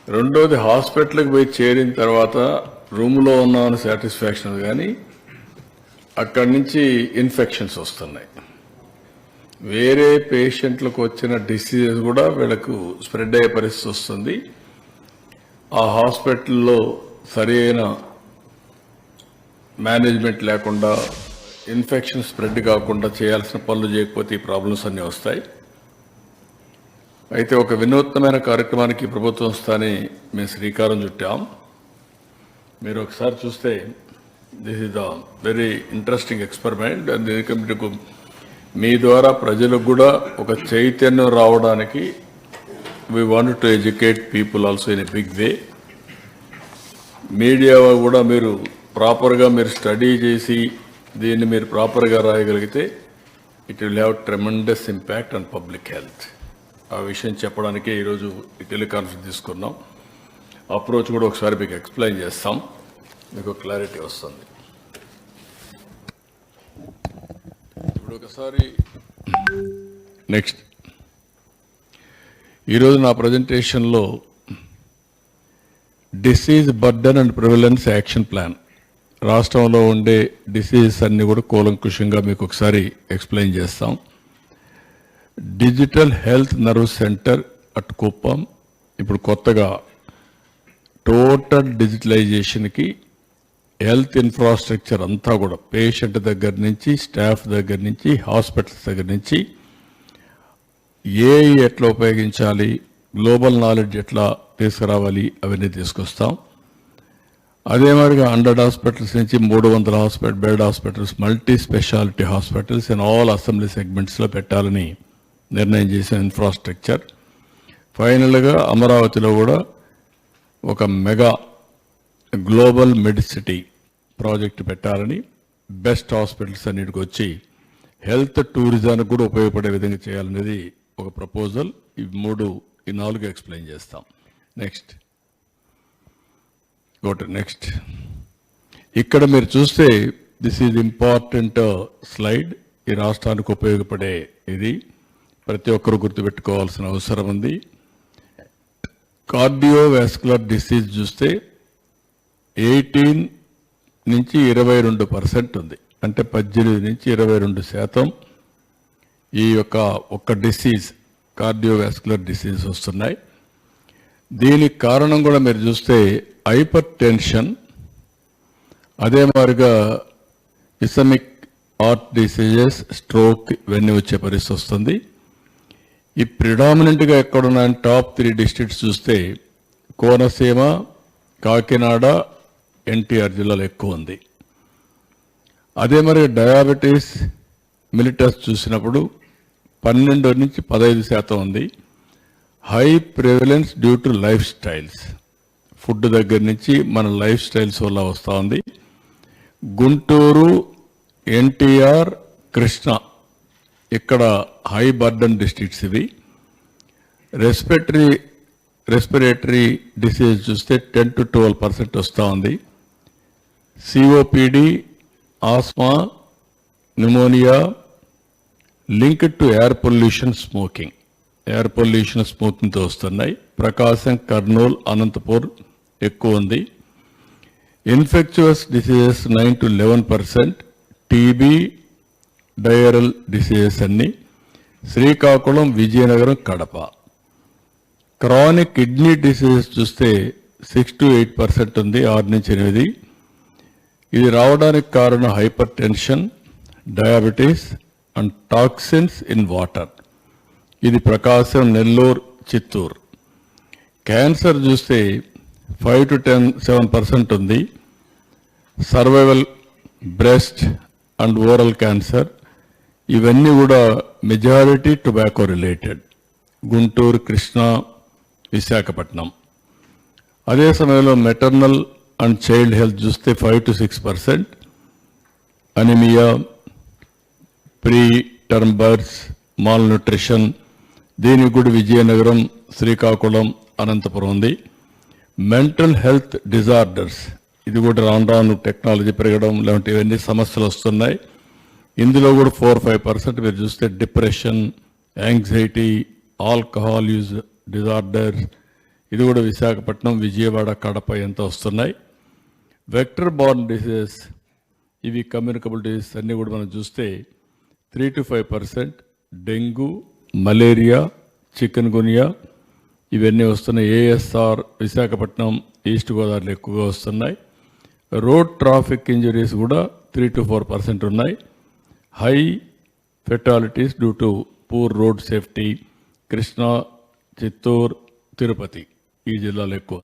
రెండోది హాస్పిటల్కి పోయి చేరిన తర్వాత రూమ్లో ఉన్నామని సాటిస్ఫాక్షన్ కానీ అక్కడి నుంచి ఇన్ఫెక్షన్స్ వస్తున్నాయి. వేరే పేషెంట్లకు వచ్చిన డిసీజెస్ కూడా వీళ్ళకు స్ప్రెడ్ అయ్యే పరిస్థితి వస్తుంది. ఆ హాస్పిటల్లో సరైన మేనేజ్మెంట్ లేకుండా ఇన్ఫెక్షన్ స్ప్రెడ్ కాకుండా చేయాల్సిన పనులు చేయకపోతే ఈ ప్రాబ్లమ్స్ అన్నీ వస్తాయి. అయితే ఒక వినూత్నమైన కార్యక్రమానికి ప్రభుత్వం స్థాని మేము శ్రీకారం చుట్టాం. మీరు ఒకసారి చూస్తే this is the very interesting experiment. ఎందుకంటే మీ ద్వారా ప్రజలకు కూడా ఒక చైతన్యం రావడానికి we want to educate people also in a big way. Media కూడా మీరు ప్రాపర్గా మీరు స్టడీ చేసి దీన్ని మీరు ప్రాపర్గా రాయగలిగితే it will have tremendous impact on public health. ఆ విషయం చెప్పడానికే ఈరోజు ఈ టెలికాన్ఫరెన్స్ తీసుకున్నాం. అప్రోచ్ కూడా ఒకసారి మీకు ఎక్స్ప్లెయిన్ చేస్తాం, మీకు క్లారిటీ వస్తుంది. ఇప్పుడు ఒకసారి నెక్స్ట్ ఈరోజు నా ప్రజెంటేషన్లో disease burden and prevalence action plan, రాష్ట్రంలో ఉండే డిసీజెస్ అన్ని కూడా కూలంకుషంగా మీకు ఒకసారి ఎక్స్ప్లెయిన్ చేస్తాం. Digital health nerve centre at Kuppam ఇప్పుడు కొత్తగా టోటల్ డిజిటలైజేషన్కి హెల్త్ ఇన్ఫ్రాస్ట్రక్చర్ అంతా కూడా పేషెంట్ దగ్గర నుంచి స్టాఫ్ దగ్గర నుంచి హాస్పిటల్స్ దగ్గర నుంచి ఎట్లా ఉపయోగించాలి, గ్లోబల్ నాలెడ్జ్ ఎట్లా తీసుకురావాలి అవన్నీ తీసుకొస్తాం. అదే మరిగా 100 హాస్పిటల్స్ నుంచి 300 bed hospitals, multi specialty hospitals in all assembly సెగ్మెంట్స్లో పెట్టాలని నిర్ణయం చేసిన ఇన్ఫ్రాస్ట్రక్చర్. ఫైనల్గా అమరావతిలో కూడా ఒక మెగా గ్లోబల్ మెడిసిటీ ప్రాజెక్ట్ పెట్టాలని, బెస్ట్ హాస్పిటల్స్ అన్నిటికి వచ్చి హెల్త్ టూరిజానికి కూడా ఉపయోగపడే విధంగా చేయాలనేది ఒక ప్రపోజల్. ఈ 4 ఎక్స్ప్లెయిన్ చేస్తాం. నెక్స్ట్ నెక్స్ట్ ఇక్కడ మీరు చూస్తే దిస్ ఈజ్ ఇంపార్టెంట్ స్లైడ్. ఈ రాష్ట్రానికి ఉపయోగపడే ఇది ప్రతి ఒక్కరూ గుర్తుపెట్టుకోవాల్సిన అవసరం ఉంది. కార్డియోవాస్కులర్ డిసీజ్ చూస్తే 18 నుంచి 22% ఉంది. అంటే 18 నుంచి 22% ఈ ఒక్క డిసీజ్ కార్డియోవాస్కులర్ డిసీజ్ వస్తున్నాయి. దీనికి కారణం కూడా మీరు చూస్తే హైపర్ టెన్షన్, అదే మాదిరిగా ఇసమిక్ హార్ట్ డిసీజెస్, స్ట్రోక్ ఇవన్నీ వచ్చే పరిస్థితి వస్తుంది. ఈ ప్రిడామినెంట్గా ఎక్కడున్న టాప్ 3 డిస్ట్రిక్ట్స్ చూస్తే కోనసీమ, కాకినాడ, ఎన్టీఆర్ జిల్లాలో ఎక్కువ ఉంది. అదే మరి డయాబెటీస్ మిలిటస్ చూసినప్పుడు 12 నుంచి 15% ఉంది. High prevalence due to life styles, food దగ్గర నుంచి మన లైఫ్ స్టైల్స్ వల్ల వస్తూ ఉంది. గుంటూరు, ఎన్టీఆర్, కృష్ణ ఇక్కడ హై బర్డన్ డిస్ట్రిక్ట్స్ ఇవి. రెస్పిరేటరీ డిసీజ్ చూస్తే 10 to 12% వస్తూ ఉంది. COPD, asthma, pneumonia linked to air pollution, smoking. Air pollution స్మోకింగ్తో వస్తున్నాయి. ప్రకాశం, కర్నూలు, అనంతపూర్ ఎక్కువ ఉంది. Infectious diseases 9 to 11%, TB, diarrhoeal diseases అన్ని Srikakulam, Vizianagaram, Kadapa. Chronic kidney diseases చూస్తే 6 to 8% ఉంది, 6 నుంచి 8. ఇది రావడానికి కారణం hyper tension, diabetes and toxins in water. ఇది ప్రకాశం, నెల్లూరు, చిత్తూరు. క్యాన్సర్ చూస్తే 5 to 7% ఉంది. Survival, breast and oral cancer ఇవన్నీ కూడా majority tobacco related. Guntur, Krishna, Visakhapatnam. అదే సమయంలో మెటర్నల్ అండ్ చైల్డ్ హెల్త్ చూస్తే 5 to 6%. Anaemia, pre term births, mall nutrition దీనికి కూడా విజయనగరం, శ్రీకాకుళం, అనంతపురం ఉంది. మెంటల్ హెల్త్ డిజార్డర్స్ ఇది కూడా రాను టెక్నాలజీ పెరగడం లాంటి ఇవన్నీ సమస్యలు వస్తున్నాయి. ఇందులో కూడా 4-5% మీరు చూస్తే depression, anxiety, alcohol use disorder ఇది కూడా విశాఖపట్నం, విజయవాడ, కడప ఎంత వస్తున్నాయి. వెక్టర్ బార్న్ డిసీజెస్, ఇవి కమ్యూనికబుల్ డిసీజెస్ అన్నీ కూడా మనం చూస్తే 3 to 5%. డెంగ్యూ, మలేరియా, చికెన్ గునియా ఇవన్నీ వస్తున్నాయి. ఏఎస్ఆర్ విశాఖపట్నం, ఈస్ట్ గోదావరిలో ఎక్కువగా వస్తున్నాయి. రోడ్ ట్రాఫిక్ ఇంజరీస్ కూడా 3 to 4% ఉన్నాయి. High fatalities due to poor road safety Krishna, Chittoor, Tirupati ఈ జిల్లాలో ఎక్కువ.